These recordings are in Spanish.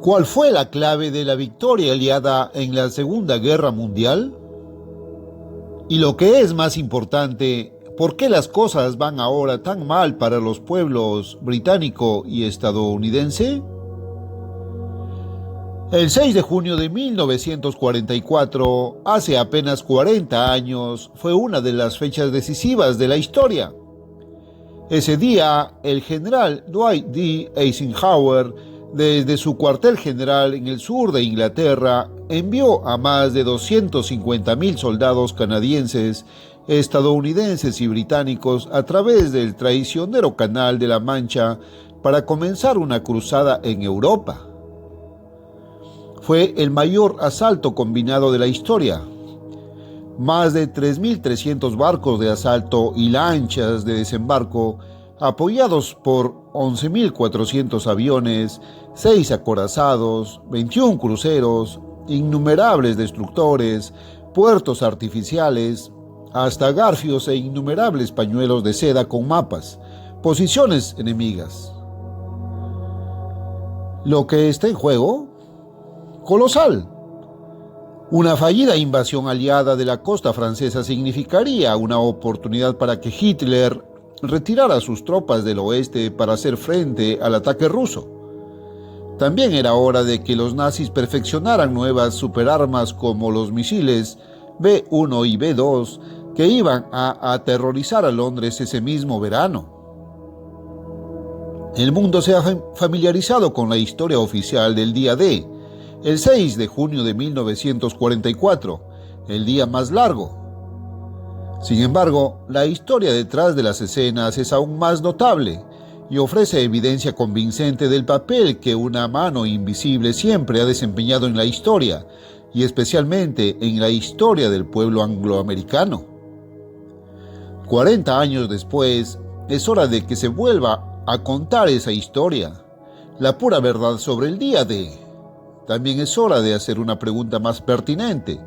¿Cuál fue la clave de la victoria aliada en la Segunda Guerra Mundial? Y lo que es más importante, ¿por qué las cosas van ahora tan mal para los pueblos británico y estadounidense? El 6 de junio de 1944, hace apenas 40 años, fue una de las fechas decisivas de la historia. Ese día, el general Dwight D. Eisenhower, desde su cuartel general en el sur de Inglaterra, envió a más de 250,000 soldados canadienses, estadounidenses y británicos a través del traicionero Canal de la Mancha para comenzar una cruzada en Europa. Fue el mayor asalto combinado de la historia. Más de 3.300 barcos de asalto y lanchas de desembarco, apoyados por 11.400 aviones, 6 acorazados, 21 cruceros, innumerables destructores, puertos artificiales, hasta garfios e innumerables pañuelos de seda con mapas, posiciones enemigas. Lo que está en juego, colosal. Una fallida invasión aliada de la costa francesa significaría una oportunidad para que Hitler retirara sus tropas del oeste para hacer frente al ataque ruso. También era hora de que los nazis perfeccionaran nuevas superarmas como los misiles B-1 y B-2 que iban a aterrorizar a Londres ese mismo verano. El mundo se ha familiarizado con la historia oficial del día D, el 6 de junio de 1944, el día más largo. Sin embargo, la historia detrás de las escenas es aún más notable y ofrece evidencia convincente del papel que una mano invisible siempre ha desempeñado en la historia, y especialmente en la historia del pueblo angloamericano. 40 años después, es hora de que se vuelva a contar esa historia, la pura verdad sobre el día D. También es hora de hacer una pregunta más pertinente.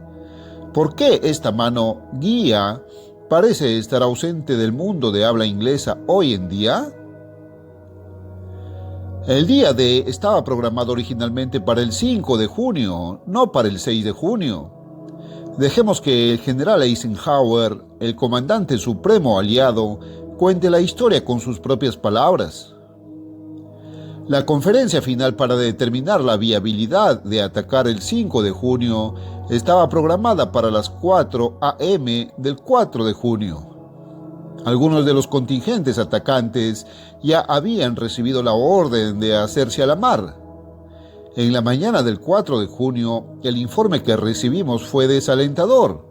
¿Por qué esta mano guía parece estar ausente del mundo de habla inglesa hoy en día? El día D estaba programado originalmente para el 5 de junio, no para el 6 de junio. Dejemos que el general Eisenhower, el comandante supremo aliado, cuente la historia con sus propias palabras. La conferencia final para determinar la viabilidad de atacar el 5 de junio estaba programada para las 4 a.m. del 4 de junio. Algunos de los contingentes atacantes ya habían recibido la orden de hacerse a la mar. En la mañana del 4 de junio, el informe que recibimos fue desalentador.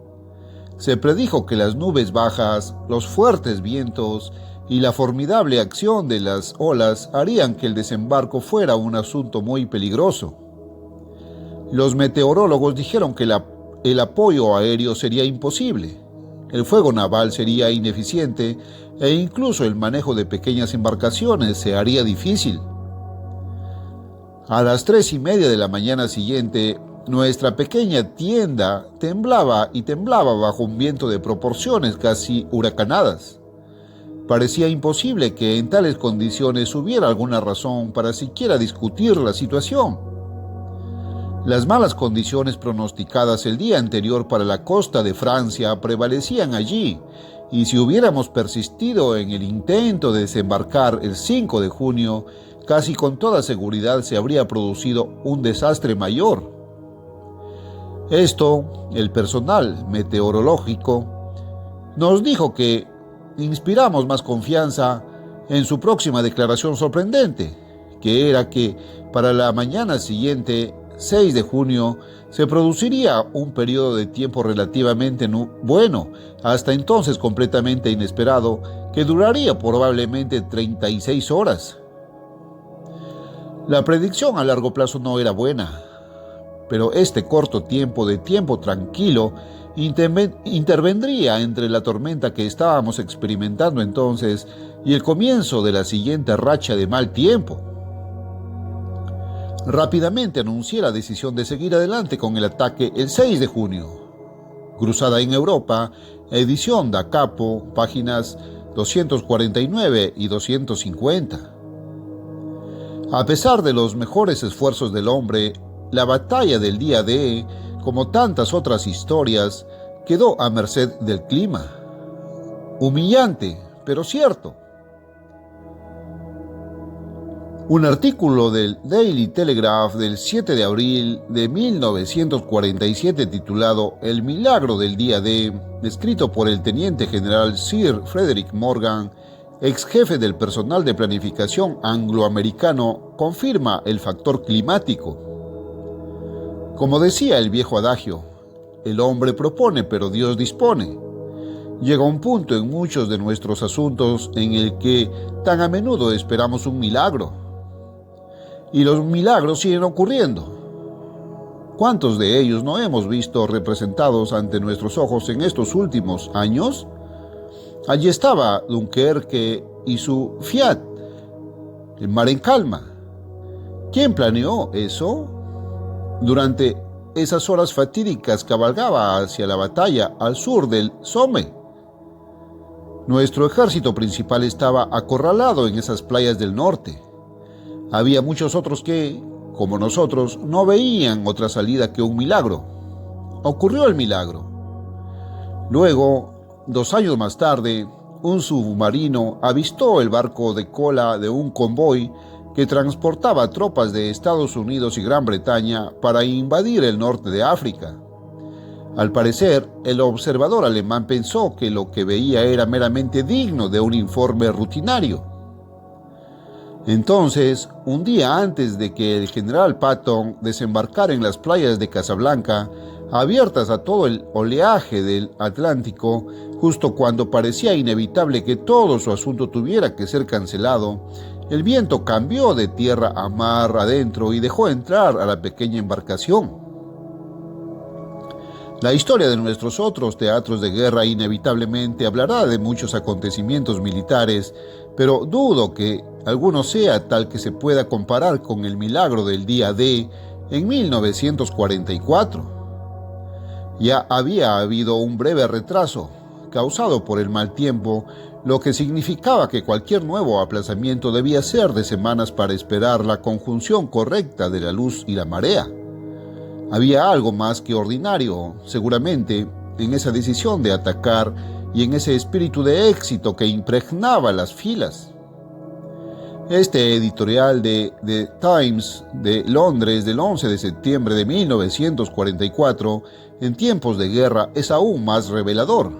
Se predijo que las nubes bajas, los fuertes vientos y la formidable acción de las olas harían que el desembarco fuera un asunto muy peligroso. Los meteorólogos dijeron que el apoyo aéreo sería imposible, el fuego naval sería ineficiente e incluso el manejo de pequeñas embarcaciones se haría difícil. A las 3:30 de la mañana siguiente, nuestra pequeña tienda temblaba y temblaba bajo un viento de proporciones casi huracanadas. Parecía imposible que en tales condiciones hubiera alguna razón para siquiera discutir la situación. Las malas condiciones pronosticadas el día anterior para la costa de Francia prevalecían allí, y si hubiéramos persistido en el intento de desembarcar el 5 de junio, casi con toda seguridad se habría producido un desastre mayor. Esto, el personal meteorológico nos dijo que inspiramos más confianza en su próxima declaración sorprendente, que era que para la mañana siguiente, 6 de junio, se produciría un periodo de tiempo relativamente bueno, hasta entonces completamente inesperado, que duraría probablemente 36 horas. La predicción a largo plazo no era buena, pero este corto tiempo de tiempo tranquilo intervendría entre la tormenta que estábamos experimentando entonces y el comienzo de la siguiente racha de mal tiempo. Rápidamente anuncié la decisión de seguir adelante con el ataque el 6 de junio. Cruzada en Europa, edición Da Capo, páginas 249 y 250. A pesar de los mejores esfuerzos del hombre, la batalla del día D, como tantas otras historias, quedó a merced del clima. Humillante, pero cierto. Un artículo del Daily Telegraph del 7 de abril de 1947 titulado El milagro del día D, escrito por el teniente general Sir Frederick Morgan, ex jefe del personal de planificación angloamericano, confirma el factor climático. Como decía el viejo adagio, el hombre propone pero Dios dispone. Llega un punto en muchos de nuestros asuntos en el que tan a menudo esperamos un milagro. Y los milagros siguen ocurriendo. ¿Cuántos de ellos no hemos visto representados ante nuestros ojos en estos últimos años? Allí estaba Dunkerque y su Fiat, el mar en calma. ¿Quién planeó eso? Durante esas horas fatídicas cabalgaba hacia la batalla al sur del Somme. Nuestro ejército principal estaba acorralado en esas playas del norte. Había muchos otros que, como nosotros, no veían otra salida que un milagro. Ocurrió el milagro. Luego, 2 años más tarde, un submarino avistó el barco de cola de un convoy que transportaba tropas de Estados Unidos y Gran Bretaña para invadir el norte de África. Al parecer, el observador alemán pensó que lo que veía era meramente digno de un informe rutinario. Entonces, un día antes de que el general Patton desembarcara en las playas de Casablanca, abiertas a todo el oleaje del Atlántico, justo cuando parecía inevitable que todo su asunto tuviera que ser cancelado, el viento cambió de tierra a mar adentro y dejó entrar a la pequeña embarcación. La historia de nuestros otros teatros de guerra inevitablemente hablará de muchos acontecimientos militares, pero dudo que alguno sea tal que se pueda comparar con el milagro del día D en 1944. Ya había habido un breve retraso, causado por el mal tiempo, lo que significaba que cualquier nuevo aplazamiento debía ser de semanas para esperar la conjunción correcta de la luz y la marea. Había algo más que ordinario, seguramente, en esa decisión de atacar y en ese espíritu de éxito que impregnaba las filas. Este editorial de The Times de Londres del 11 de septiembre de 1944, en tiempos de guerra, es aún más revelador.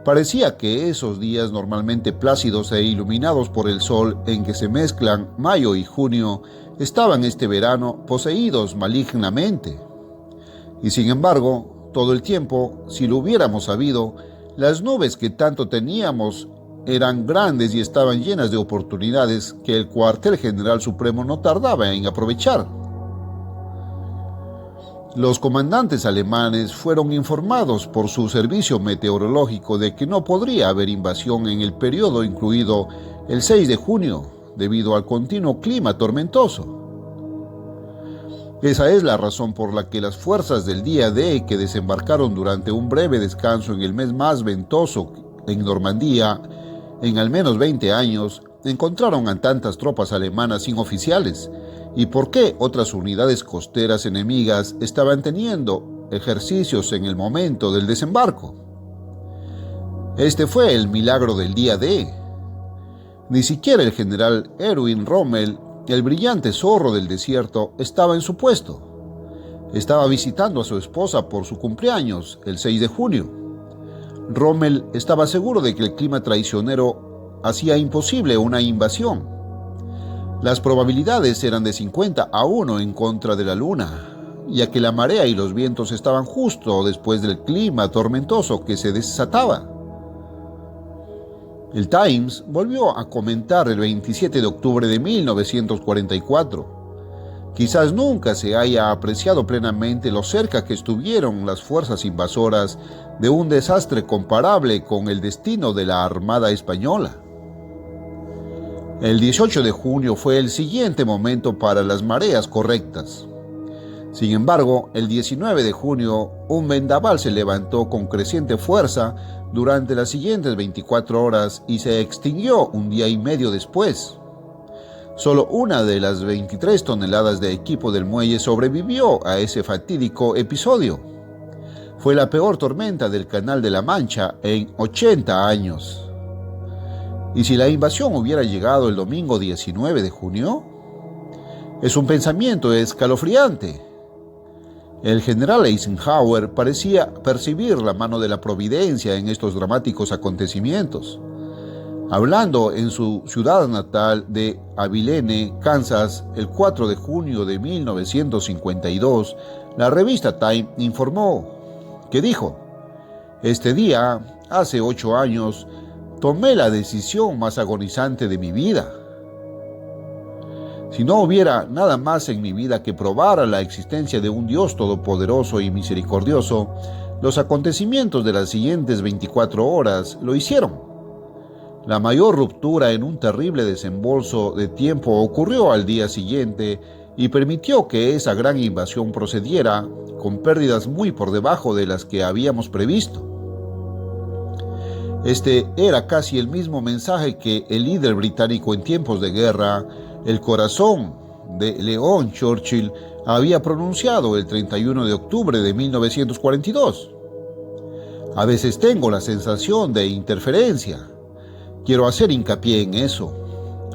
Parecía que esos días normalmente plácidos e iluminados por el sol en que se mezclan mayo y junio estaban este verano poseídos malignamente. Y sin embargo, todo el tiempo, si lo hubiéramos sabido, las nubes que tanto teníamos eran grandes y estaban llenas de oportunidades que el cuartel general supremo no tardaba en aprovechar. Los comandantes alemanes fueron informados por su servicio meteorológico de que no podría haber invasión en el periodo incluido el 6 de junio, debido al continuo clima tormentoso. Esa es la razón por la que las fuerzas del día D, que desembarcaron durante un breve descanso en el mes más ventoso en Normandía, en al menos 20 años, encontraron a tantas tropas alemanas sin oficiales, y por qué otras unidades costeras enemigas estaban teniendo ejercicios en el momento del desembarco. Este fue el milagro del día D. Ni siquiera el general Erwin Rommel, el brillante zorro del desierto, estaba en su puesto. Estaba visitando a su esposa por su cumpleaños, el 6 de junio. Rommel estaba seguro de que el clima traicionero hacía imposible una invasión. Las probabilidades eran de 50-1 en contra de la luna, ya que la marea y los vientos estaban justo después del clima tormentoso que se desataba. El Times volvió a comentar el 27 de octubre de 1944. Quizás nunca se haya apreciado plenamente lo cerca que estuvieron las fuerzas invasoras de un desastre comparable con el destino de la Armada Española. El 18 de junio fue el siguiente momento para las mareas correctas. Sin embargo, el 19 de junio, un vendaval se levantó con creciente fuerza durante las siguientes 24 horas y se extinguió un día y medio después. Solo una de las 23 toneladas de equipo del muelle sobrevivió a ese fatídico episodio. Fue la peor tormenta del Canal de la Mancha en 80 años. ¿Y si la invasión hubiera llegado el domingo 19 de junio? Es un pensamiento escalofriante. El general Eisenhower parecía percibir la mano de la providencia en estos dramáticos acontecimientos. Hablando en su ciudad natal de Abilene, Kansas, el 4 de junio de 1952, la revista Time informó que dijo: «Este día, hace 8 años, tomé la decisión más agonizante de mi vida. Si no hubiera nada más en mi vida que probara la existencia de un Dios todopoderoso y misericordioso, los acontecimientos de las siguientes 24 horas lo hicieron. La mayor ruptura en un terrible desembolso de tiempo ocurrió al día siguiente y permitió que esa gran invasión procediera con pérdidas muy por debajo de las que habíamos previsto». Este era casi el mismo mensaje que el líder británico en tiempos de guerra, el corazón de León Churchill, había pronunciado el 31 de octubre de 1942. A veces tengo la sensación de interferencia. Quiero hacer hincapié en eso.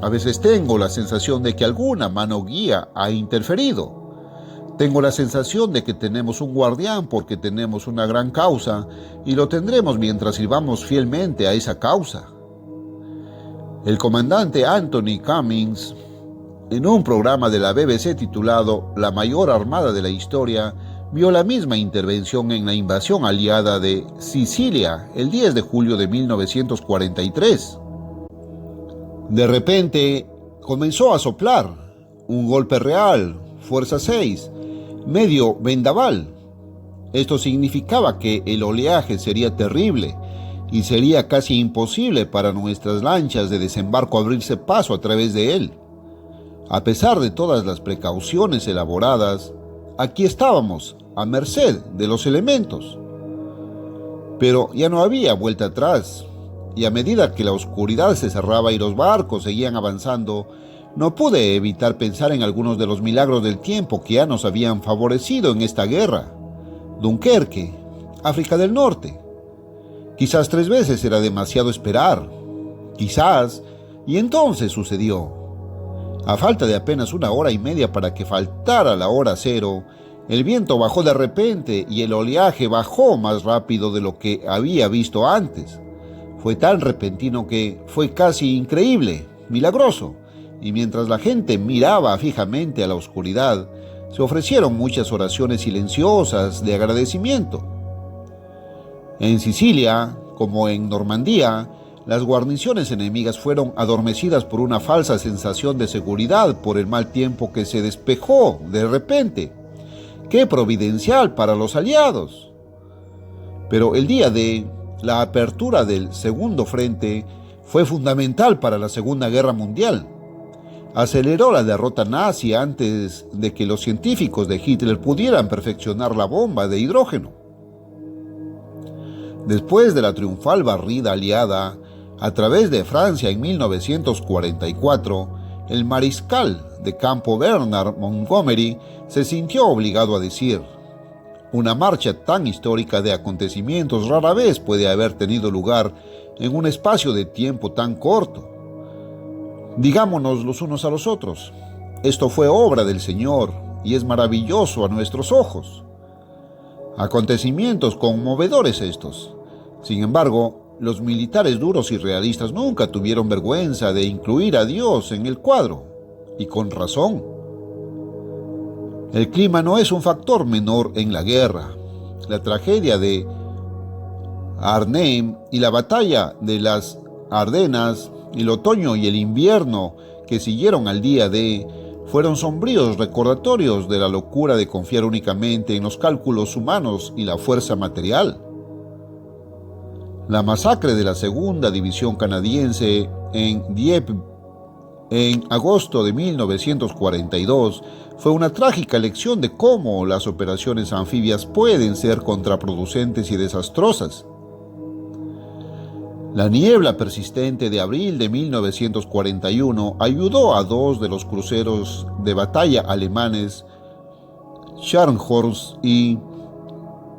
A veces tengo la sensación de que alguna mano guía ha interferido. Tengo la sensación de que tenemos un guardián porque tenemos una gran causa y lo tendremos mientras sirvamos fielmente a esa causa. El comandante Anthony Cummings, en un programa de la BBC titulado La mayor armada de la historia, vio la misma intervención en la invasión aliada de Sicilia el 10 de julio de 1943. De repente comenzó a soplar un golpe real, fuerza 6, medio vendaval. Esto significaba que el oleaje sería terrible y sería casi imposible para nuestras lanchas de desembarco abrirse paso a través de él. A pesar de todas las precauciones elaboradas, aquí estábamos, a merced de los elementos. Pero ya no había vuelta atrás, y a medida que la oscuridad se cerraba y los barcos seguían avanzando, no pude evitar pensar en algunos de los milagros del tiempo que ya nos habían favorecido en esta guerra. Dunkerque, África del Norte. Quizás 3 veces era demasiado esperar. Quizás, y entonces sucedió. A falta de apenas 1 hora y media para que faltara la hora cero, el viento bajó de repente y el oleaje bajó más rápido de lo que había visto antes. Fue tan repentino que fue casi increíble, milagroso, y mientras la gente miraba fijamente a la oscuridad, se ofrecieron muchas oraciones silenciosas de agradecimiento. En Sicilia, como en Normandía, las guarniciones enemigas fueron adormecidas por una falsa sensación de seguridad por el mal tiempo que se despejó de repente. ¡Qué providencial para los aliados! Pero el día de la apertura del segundo frente fue fundamental para la Segunda Guerra Mundial. Aceleró la derrota nazi antes de que los científicos de Hitler pudieran perfeccionar la bomba de hidrógeno. Después de la triunfal barrida aliada a través de Francia en 1944, el mariscal de campo Bernard Montgomery se sintió obligado a decir: «Una marcha tan histórica de acontecimientos rara vez puede haber tenido lugar en un espacio de tiempo tan corto. Digámonos los unos a los otros, esto fue obra del Señor y es maravilloso a nuestros ojos. Acontecimientos conmovedores estos. Sin embargo, los militares duros y realistas nunca tuvieron vergüenza de incluir a Dios en el cuadro, y con razón. El clima no es un factor menor en la guerra. La tragedia de Arnhem y la batalla de las Ardenas, el otoño y el invierno que siguieron al día D, fueron sombríos recordatorios de la locura de confiar únicamente en los cálculos humanos y la fuerza material. La masacre de la Segunda División Canadiense en Dieppe en agosto de 1942 fue una trágica lección de cómo las operaciones anfibias pueden ser contraproducentes y desastrosas. La niebla persistente de abril de 1941 ayudó a dos de los cruceros de batalla alemanes, Scharnhorst y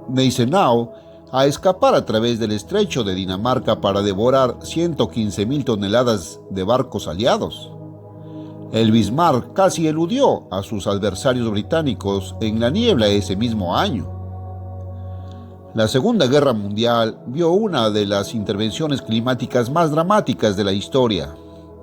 Gneisenau, a escapar a través del estrecho de Dinamarca para devorar 115.000 toneladas de barcos aliados. El Bismarck casi eludió a sus adversarios británicos en la niebla ese mismo año. La Segunda Guerra Mundial vio una de las intervenciones climáticas más dramáticas de la historia,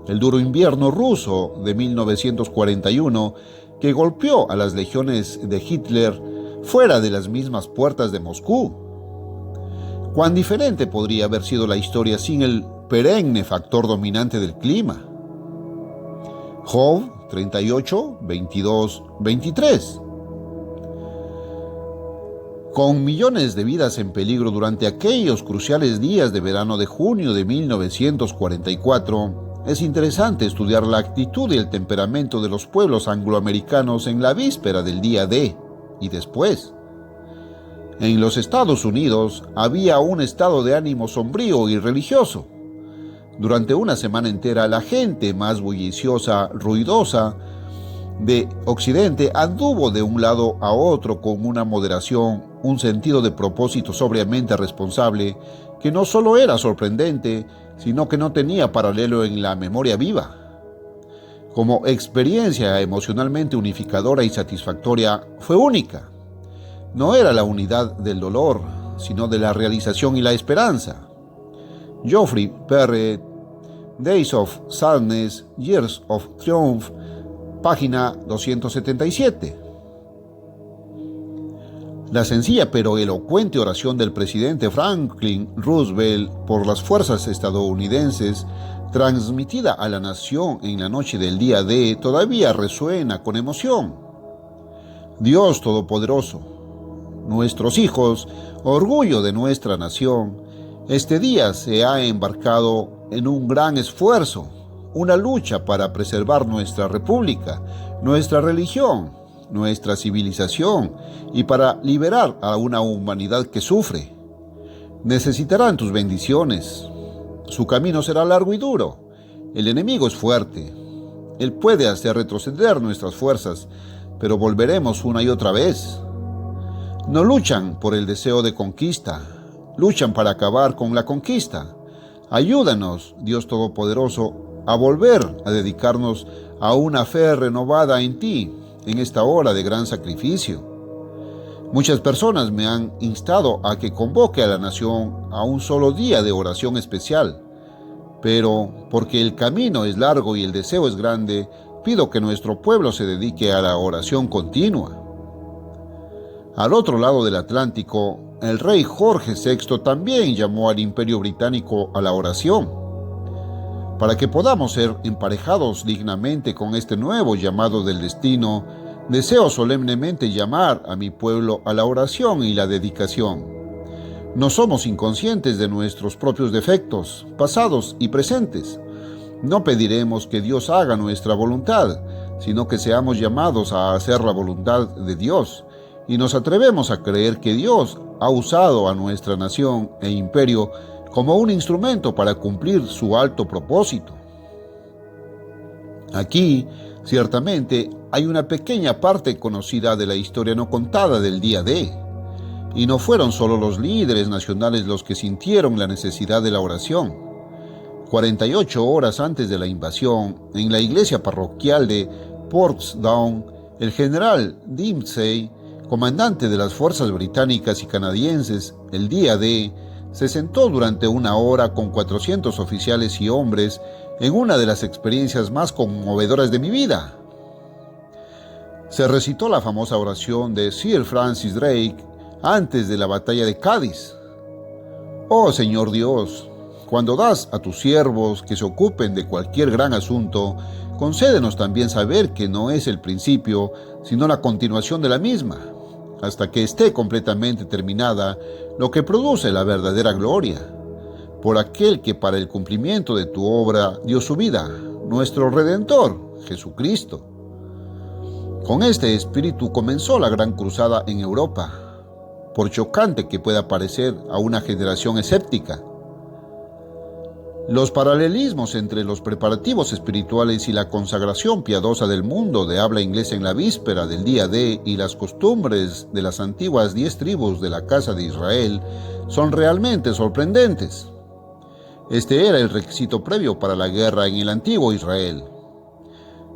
el duro invierno ruso de 1941, que golpeó a las legiones de Hitler fuera de las mismas puertas de Moscú. ¿Cuán diferente podría haber sido la historia sin el perenne factor dominante del clima? Job 38, 22, 23. Con millones de vidas en peligro durante aquellos cruciales días de verano de junio de 1944, es interesante estudiar la actitud y el temperamento de los pueblos angloamericanos en la víspera del día D y después. En los Estados Unidos había un estado de ánimo sombrío y religioso. Durante una semana entera, la gente más bulliciosa, ruidosa de Occidente anduvo de un lado a otro con una moderación, un sentido de propósito sobriamente responsable que no solo era sorprendente, sino que no tenía paralelo en la memoria viva. Como experiencia emocionalmente unificadora y satisfactoria, fue única. No era la unidad del dolor, sino de la realización y la esperanza. Geoffrey Perret, Days of Sadness, Years of Triumph, página 277. La sencilla pero elocuente oración del presidente Franklin Roosevelt por las fuerzas estadounidenses, transmitida a la nación en la noche del día D, todavía resuena con emoción. Dios Todopoderoso, nuestros hijos, orgullo de nuestra nación, este día se ha embarcado en un gran esfuerzo, una lucha para preservar nuestra república, nuestra religión, nuestra civilización y para liberar a una humanidad que sufre. Necesitarán tus bendiciones. Su camino será largo y duro. El enemigo es fuerte. Él puede hacer retroceder nuestras fuerzas, pero volveremos una y otra vez. No luchan por el deseo de conquista, luchan para acabar con la conquista. Ayúdanos, Dios Todopoderoso, a volver a dedicarnos a una fe renovada en ti, en esta hora de gran sacrificio. Muchas personas me han instado a que convoque a la nación a un solo día de oración especial, pero porque el camino es largo y el deseo es grande, pido que nuestro pueblo se dedique a la oración continua. Al otro lado del Atlántico, el rey Jorge VI también llamó al Imperio Británico a la oración. Para que podamos ser emparejados dignamente con este nuevo llamado del destino, deseo solemnemente llamar a mi pueblo a la oración y la dedicación. No somos inconscientes de nuestros propios defectos, pasados y presentes. No pediremos que Dios haga nuestra voluntad, sino que seamos llamados a hacer la voluntad de Dios, y nos atrevemos a creer que Dios ha usado a nuestra nación e imperio como un instrumento para cumplir su alto propósito. Aquí, ciertamente, hay una pequeña parte conocida de la historia no contada del día D, y no fueron solo los líderes nacionales los que sintieron la necesidad de la oración. 48 horas antes de la invasión, en la iglesia parroquial de Portsdown, el general Dempsey, comandante de las fuerzas británicas y canadienses, el día D, se sentó durante una hora con 400 oficiales y hombres en una de las experiencias más conmovedoras de mi vida. Se recitó la famosa oración de Sir Francis Drake antes de la batalla de Cádiz. Oh Señor Dios, cuando das a tus siervos que se ocupen de cualquier gran asunto, concédenos también saber que no es el principio, sino la continuación de la misma, hasta que esté completamente terminada, lo que produce la verdadera gloria, por aquel que para el cumplimiento de tu obra dio su vida, nuestro Redentor, Jesucristo. Con este espíritu comenzó la gran cruzada en Europa, por chocante que pueda parecer a una generación escéptica. Los paralelismos entre los preparativos espirituales y la consagración piadosa del mundo de habla inglesa en la víspera del día D y las costumbres de las antiguas 10 tribus de la casa de Israel son realmente sorprendentes. Este era el requisito previo para la guerra en el antiguo Israel.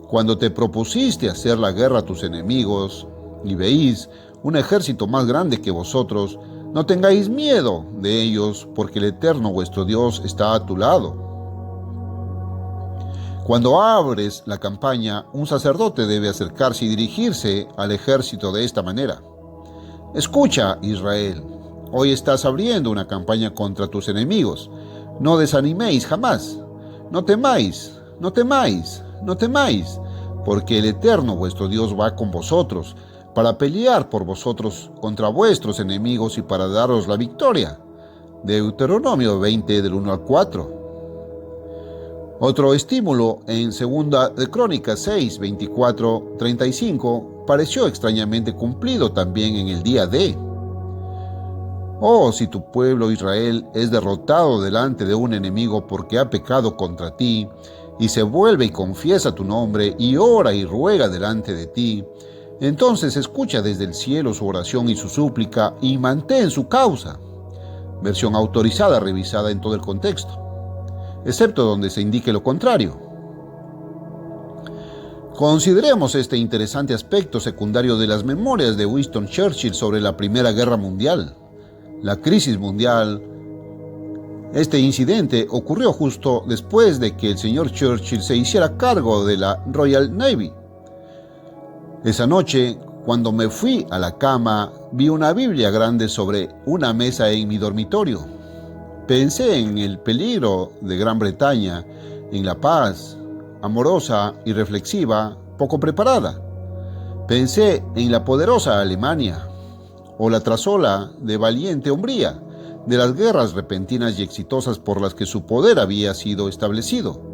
Cuando te propusiste hacer la guerra a tus enemigos y veis un ejército más grande que vosotros, no tengáis miedo de ellos, porque el Eterno vuestro Dios está a tu lado. Cuando abres la campaña, un sacerdote debe acercarse y dirigirse al ejército de esta manera. Escucha, Israel, hoy estás abriendo una campaña contra tus enemigos. No desaniméis jamás. No temáis, no temáis, no temáis, porque el Eterno vuestro Dios va con vosotros, para pelear por vosotros contra vuestros enemigos y para daros la victoria. Deuteronomio 20, del 1 al 4. Otro estímulo en 2 de Crónicas 6, 24, 35 pareció extrañamente cumplido también en el día D. Oh, si tu pueblo Israel es derrotado delante de un enemigo porque ha pecado contra ti, y se vuelve y confiesa tu nombre y ora y ruega delante de ti, entonces escucha desde el cielo su oración y su súplica y mantén su causa. Versión autorizada revisada en todo el contexto, excepto donde se indique lo contrario. Consideremos este interesante aspecto secundario de las memorias de Winston Churchill sobre la Primera Guerra Mundial, la crisis mundial. Este incidente ocurrió justo después de que el señor Churchill se hiciera cargo de la Royal Navy. Esa noche, cuando me fui a la cama, vi una Biblia grande sobre una mesa en mi dormitorio. Pensé en el peligro de Gran Bretaña, en la paz, amorosa y reflexiva, poco preparada. Pensé en la poderosa Alemania, o la trasola de valiente Hungría, de las guerras repentinas y exitosas por las que su poder había sido establecido.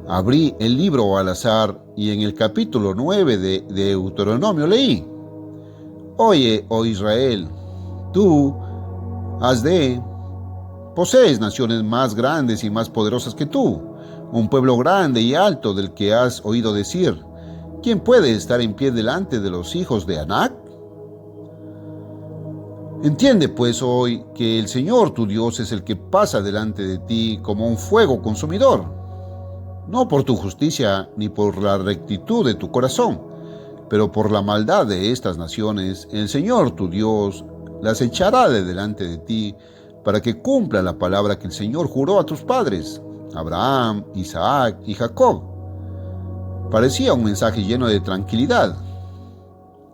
Abrí el libro al azar y en el capítulo 9 de Deuteronomio leí: Oye, oh Israel, tú posees naciones más grandes y más poderosas que tú, un pueblo grande y alto del que has oído decir: ¿quién puede estar en pie delante de los hijos de Anac? Entiende pues hoy que el Señor tu Dios es el que pasa delante de ti como un fuego consumidor. No por tu justicia ni por la rectitud de tu corazón, pero por la maldad de estas naciones, el Señor tu Dios las echará de delante de ti, para que cumpla la palabra que el Señor juró a tus padres, Abraham, Isaac y Jacob. Parecía un mensaje lleno de tranquilidad.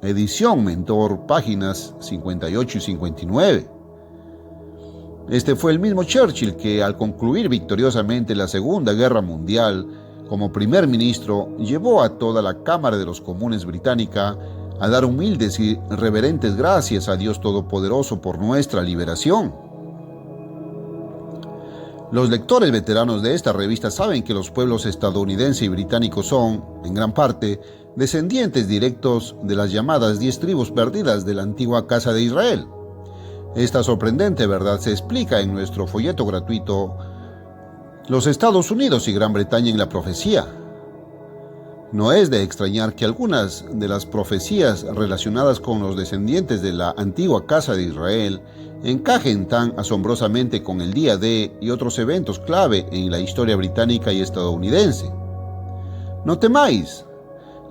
Edición Mentor, páginas 58 y 59. Este fue el mismo Churchill que, al concluir victoriosamente la Segunda Guerra Mundial, como primer ministro, llevó a toda la Cámara de los Comunes británica a dar humildes y reverentes gracias a Dios Todopoderoso por nuestra liberación. Los lectores veteranos de esta revista saben que los pueblos estadounidense y británico son, en gran parte, descendientes directos de las llamadas 10 tribus perdidas de la antigua Casa de Israel. Esta sorprendente verdad se explica en nuestro folleto gratuito Los Estados Unidos y Gran Bretaña en la profecía. No es de extrañar que algunas de las profecías relacionadas con los descendientes de la antigua Casa de Israel encajen tan asombrosamente con el día D y otros eventos clave en la historia británica y estadounidense. No temáis,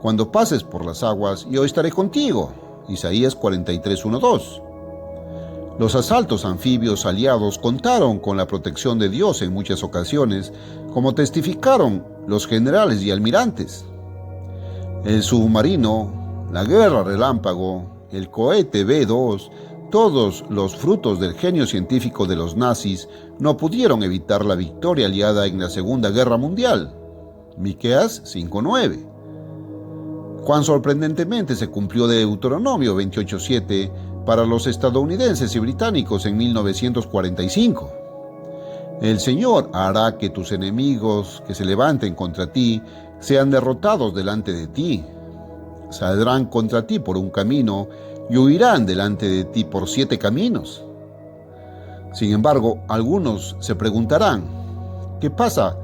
cuando pases por las aguas, yo estaré contigo. Isaías 43:1-2. Los asaltos anfibios aliados contaron con la protección de Dios en muchas ocasiones, como testificaron los generales y almirantes. El submarino, la guerra relámpago, el cohete B-2, todos los frutos del genio científico de los nazis no pudieron evitar la victoria aliada en la Segunda Guerra Mundial. Miqueas 5:9. Cuán sorprendentemente se cumplió Deuteronomio 28:7 para los estadounidenses y británicos en 1945. El Señor hará que tus enemigos que se levanten contra ti sean derrotados delante de ti. Saldrán contra ti por un camino y huirán delante de ti por 7 caminos. Sin embargo, algunos se preguntarán: ¿Qué pasa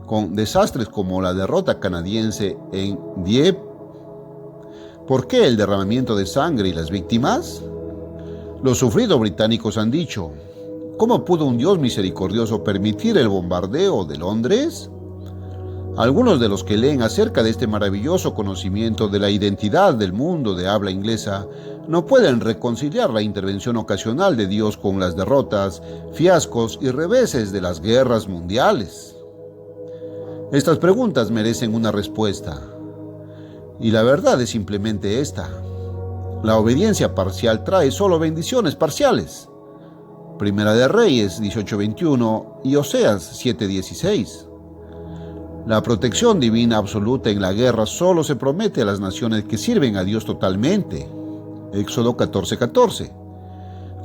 con desastres como la derrota canadiense en Dieppe? ¿Por qué el derramamiento de sangre y las víctimas? Los sufridos británicos han dicho: ¿cómo pudo un Dios misericordioso permitir el bombardeo de Londres? Algunos de los que leen acerca de este maravilloso conocimiento de la identidad del mundo de habla inglesa no pueden reconciliar la intervención ocasional de Dios con las derrotas, fiascos y reveses de las guerras mundiales. Estas preguntas merecen una respuesta. Y la verdad es simplemente esta: la obediencia parcial trae solo bendiciones parciales. Primera de Reyes 18:21 y Oseas 7:16. La protección divina absoluta en la guerra solo se promete a las naciones que sirven a Dios totalmente. Éxodo 14:14.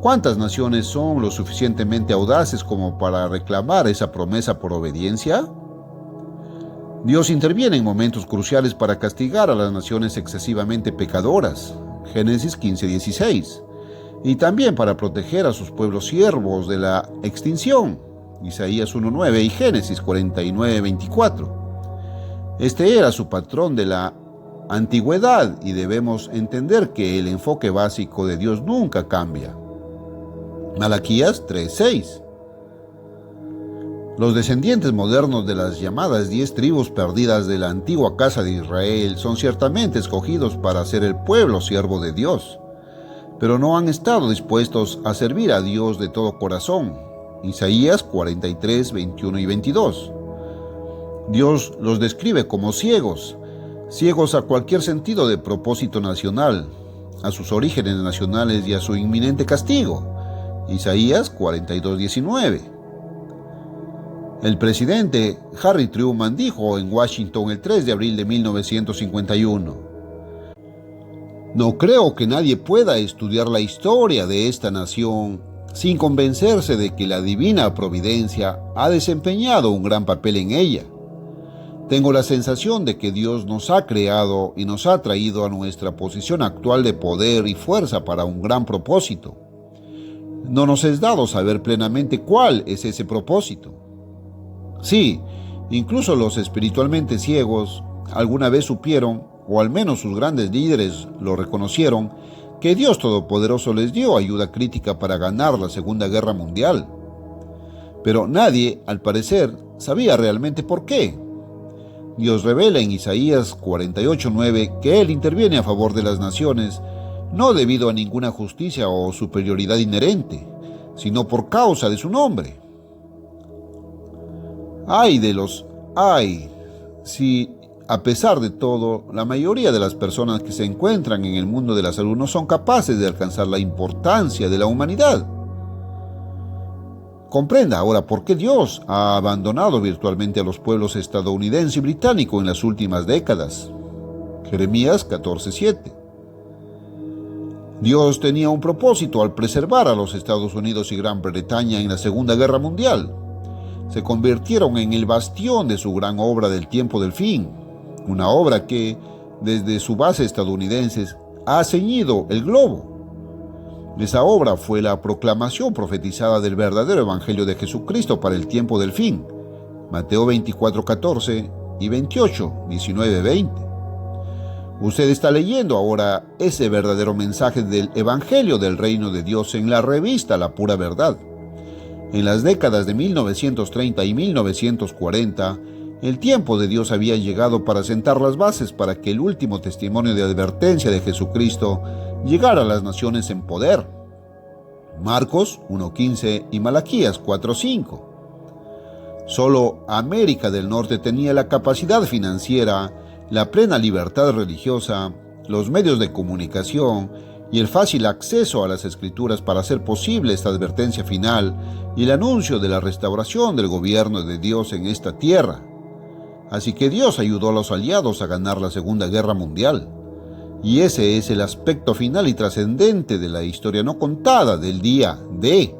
¿Cuántas naciones son lo suficientemente audaces como para reclamar esa promesa por obediencia? Dios interviene en momentos cruciales para castigar a las naciones excesivamente pecadoras. Génesis 15:16. Y también para proteger a sus pueblos siervos de la extinción. Isaías 1:9 y Génesis 49:24. Este era su patrón de la antigüedad y debemos entender que el enfoque básico de Dios nunca cambia. Malaquías 3:6. Los descendientes modernos de las llamadas 10 tribus perdidas de la antigua casa de Israel son ciertamente escogidos para ser el pueblo siervo de Dios, pero no han estado dispuestos a servir a Dios de todo corazón. Isaías 43, 21 y 22. Dios los describe como ciegos a cualquier sentido de propósito nacional, a sus orígenes nacionales y a su inminente castigo. Isaías 42, 19. El presidente Harry Truman dijo en Washington el 3 de abril de 1951: "No creo que nadie pueda estudiar la historia de esta nación sin convencerse de que la divina providencia ha desempeñado un gran papel en ella. Tengo la sensación de que Dios nos ha creado y nos ha traído a nuestra posición actual de poder y fuerza para un gran propósito. No nos es dado saber plenamente cuál es ese propósito. Sí, incluso los espiritualmente ciegos alguna vez supieron, o al menos sus grandes líderes lo reconocieron, que Dios Todopoderoso les dio ayuda crítica para ganar la Segunda Guerra Mundial. Pero nadie, al parecer, sabía realmente por qué. Dios revela en Isaías 48:9 que Él interviene a favor de las naciones, no debido a ninguna justicia o superioridad inherente, sino por causa de su nombre. Si a pesar de todo, la mayoría de las personas que se encuentran en el mundo de la salud no son capaces de alcanzar la importancia de la humanidad. Comprenda ahora por qué Dios ha abandonado virtualmente a los pueblos estadounidense y británico en las últimas décadas. Jeremías 14:7. Dios tenía un propósito al preservar a los Estados Unidos y Gran Bretaña en la Segunda Guerra Mundial. Se convirtieron en el bastión de su gran obra del tiempo del fin, una obra que, desde su base estadounidense, ha ceñido el globo. Esa obra fue la proclamación profetizada del verdadero Evangelio de Jesucristo para el tiempo del fin, Mateo 24:14 y 28:19-20. Usted está leyendo ahora ese verdadero mensaje del Evangelio del Reino de Dios en la revista La Pura Verdad. En las décadas de 1930 y 1940, el tiempo de Dios había llegado para sentar las bases para que el último testimonio de advertencia de Jesucristo llegara a las naciones en poder. Marcos 1:15 y Malaquías 4:5. Solo América del Norte tenía la capacidad financiera, la plena libertad religiosa, los medios de comunicación y el fácil acceso a las Escrituras para hacer posible esta advertencia final y el anuncio de la restauración del gobierno de Dios en esta tierra. Así que Dios ayudó a los aliados a ganar la Segunda Guerra Mundial. Y ese es el aspecto final y trascendente de la historia no contada del día D.